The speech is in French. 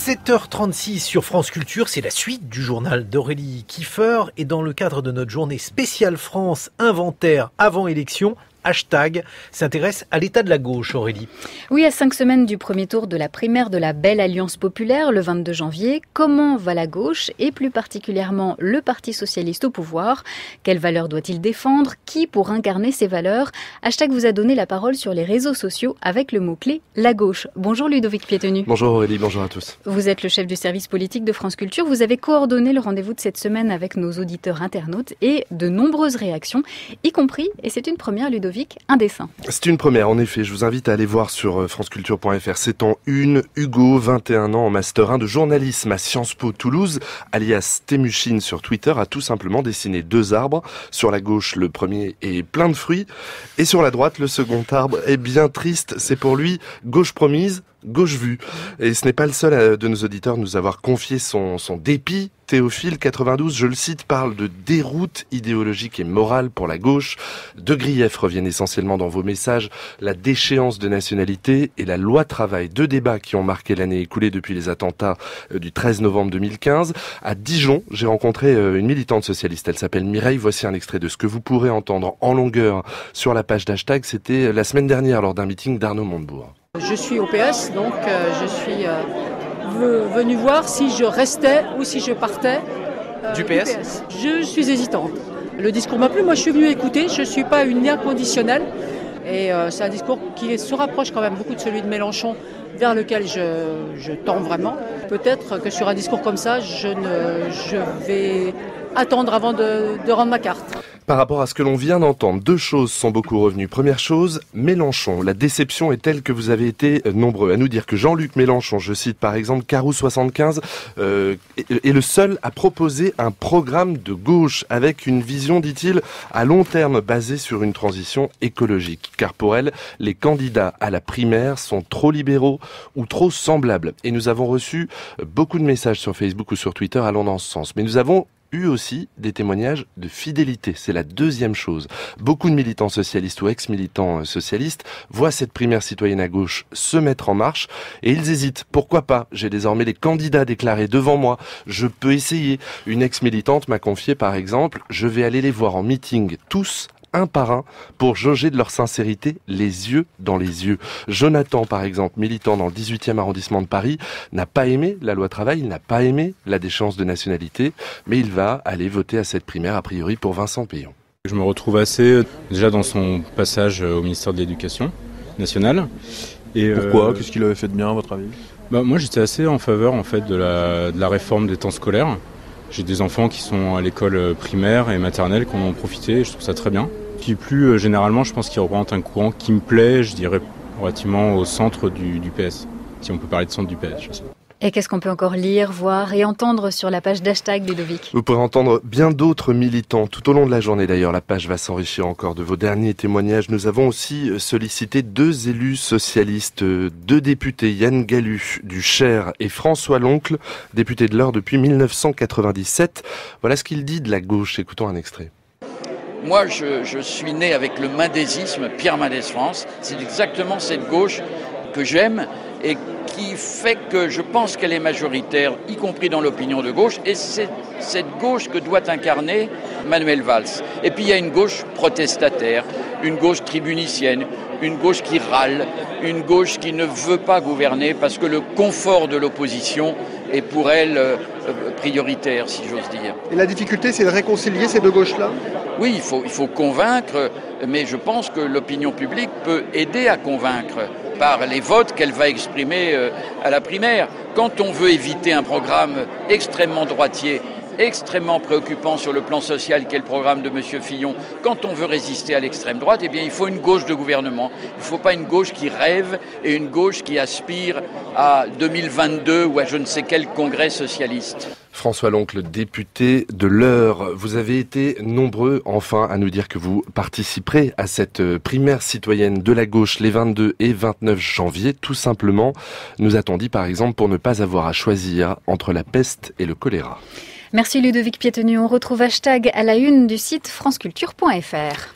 7h36 sur France Culture, c'est la suite du journal d'Aurélie Kiefer et dans le cadre de notre journée spéciale France inventaire avant élection, Hashtag s'intéresse à l'état de la gauche, Aurélie. Oui, à 5 semaines du premier tour de la primaire de la Belle Alliance Populaire, le 22 janvier, comment va la gauche et plus particulièrement le Parti Socialiste au pouvoir? Quelles valeurs doit-il défendre? Qui pour incarner ces valeurs? Hashtag vous a donné la parole sur les réseaux sociaux avec le mot-clé la gauche. Bonjour Ludovic Piétenu. Bonjour Aurélie, bonjour à tous. Vous êtes le chef du service politique de France Culture. Vous avez coordonné le rendez-vous de cette semaine avec nos auditeurs internautes et de nombreuses réactions, y compris, et c'est une première Ludovic, un dessin. C'est une première, en effet. Je vous invite à aller voir sur franceculture.fr. C'est en une. Hugo, 21 ans, en Master 1 de journalisme à Sciences Po Toulouse, alias Témuchine sur Twitter, a tout simplement dessiné 2 arbres. Sur la gauche, le premier est plein de fruits. Et sur la droite, le second arbre est bien triste. C'est pour lui gauche promise, gauche vue. Et ce n'est pas le seul de nos auditeurs à nous avoir confié son dépit. Théophile, 92, je le cite, parle de déroute idéologique et morale pour la gauche. 2 griefs reviennent essentiellement dans vos messages, la déchéance de nationalité et la loi travail. 2 débats qui ont marqué l'année écoulée depuis les attentats du 13 novembre 2015. À Dijon, j'ai rencontré une militante socialiste, elle s'appelle Mireille. Voici un extrait de ce que vous pourrez entendre en longueur sur la page d'Hashtag. C'était la semaine dernière lors d'un meeting d'Arnaud Montebourg. Je suis au PS, donc je suis venu voir si je restais ou si je partais du PS. Je suis hésitante. Le discours m'a plu, moi je suis venue écouter, je ne suis pas une inconditionnelle. Et c'est un discours qui se rapproche quand même beaucoup de celui de Mélenchon, vers lequel je tends vraiment. Peut-être que sur un discours comme ça, je vais attendre avant de rendre ma carte. Par rapport à ce que l'on vient d'entendre, 2 choses sont beaucoup revenues. Première chose, Mélenchon. La déception est telle que vous avez été nombreux à nous dire que Jean-Luc Mélenchon, je cite par exemple Carou 75, est le seul à proposer un programme de gauche avec une vision, dit-il, à long terme basée sur une transition écologique. Car pour elle, les candidats à la primaire sont trop libéraux ou trop semblables. Et nous avons reçu beaucoup de messages sur Facebook ou sur Twitter allant dans ce sens. Mais nous avons eu aussi des témoignages de fidélité. C'est la deuxième chose. Beaucoup de militants socialistes ou ex-militants socialistes voient cette primaire citoyenne à gauche se mettre en marche et ils hésitent. Pourquoi pas? J'ai désormais les candidats déclarés devant moi. Je peux essayer. Une ex-militante m'a confié par exemple, je vais aller les voir en meeting tous, un par un, pour jauger de leur sincérité les yeux dans les yeux. Jonathan, par exemple, militant dans le 18e arrondissement de Paris, n'a pas aimé la loi travail, il n'a pas aimé la déchéance de nationalité, mais il va aller voter à cette primaire, a priori, pour Vincent Payon. Je me retrouve assez, déjà dans son passage au ministère de l'Éducation nationale. Et pourquoi? Qu'est-ce qu'il avait fait de bien, à votre avis? Moi, j'étais assez en faveur, en fait, de la réforme des temps scolaires. J'ai des enfants qui sont à l'école primaire et maternelle qui en ont profité et je trouve ça très bien. Puis plus généralement, je pense qu'il représente un courant qui me plaît, je dirais, relativement au centre du PS. Si on peut parler de centre du PS, je sais. Et qu'est-ce qu'on peut encore lire, voir et entendre sur la page d'Hashtag, Ludovic? Vous pourrez entendre bien d'autres militants tout au long de la journée. D'ailleurs, la page va s'enrichir encore de vos derniers témoignages. Nous avons aussi sollicité 2 élus socialistes, 2 députés, Yann Gallu du Cher et François Loncle, député de l'Eure depuis 1997. Voilà ce qu'il dit de la gauche. Écoutons un extrait. Moi, je suis né avec le mendésisme, Pierre Mendès France. C'est exactement cette gauche que j'aime et qui fait que je pense qu'elle est majoritaire, y compris dans l'opinion de gauche, et c'est cette gauche que doit incarner Manuel Valls. Et puis il y a une gauche protestataire, une gauche tribunicienne, une gauche qui râle, une gauche qui ne veut pas gouverner parce que le confort de l'opposition est pour elle prioritaire, si j'ose dire. Et la difficulté, c'est de réconcilier ces 2 gauches-là? Oui, il faut convaincre, mais je pense que l'opinion publique peut aider à convaincre par les votes qu'elle va exprimer à la primaire. Quand on veut éviter un programme extrêmement droitier, extrêmement préoccupant sur le plan social qu'est le programme de M. Fillon, quand on veut résister à l'extrême droite, eh bien il faut une gauche de gouvernement. Il ne faut pas une gauche qui rêve et une gauche qui aspire à 2022 ou à je ne sais quel congrès socialiste. François Loncle, député de l'Eure, vous avez été nombreux enfin à nous dire que vous participerez à cette primaire citoyenne de la gauche les 22 et 29 janvier. Tout simplement, nous a-t-on dit par exemple pour ne pas avoir à choisir entre la peste et le choléra. Merci Ludovic Piétenu. On retrouve Hashtag à la une du site franceculture.fr.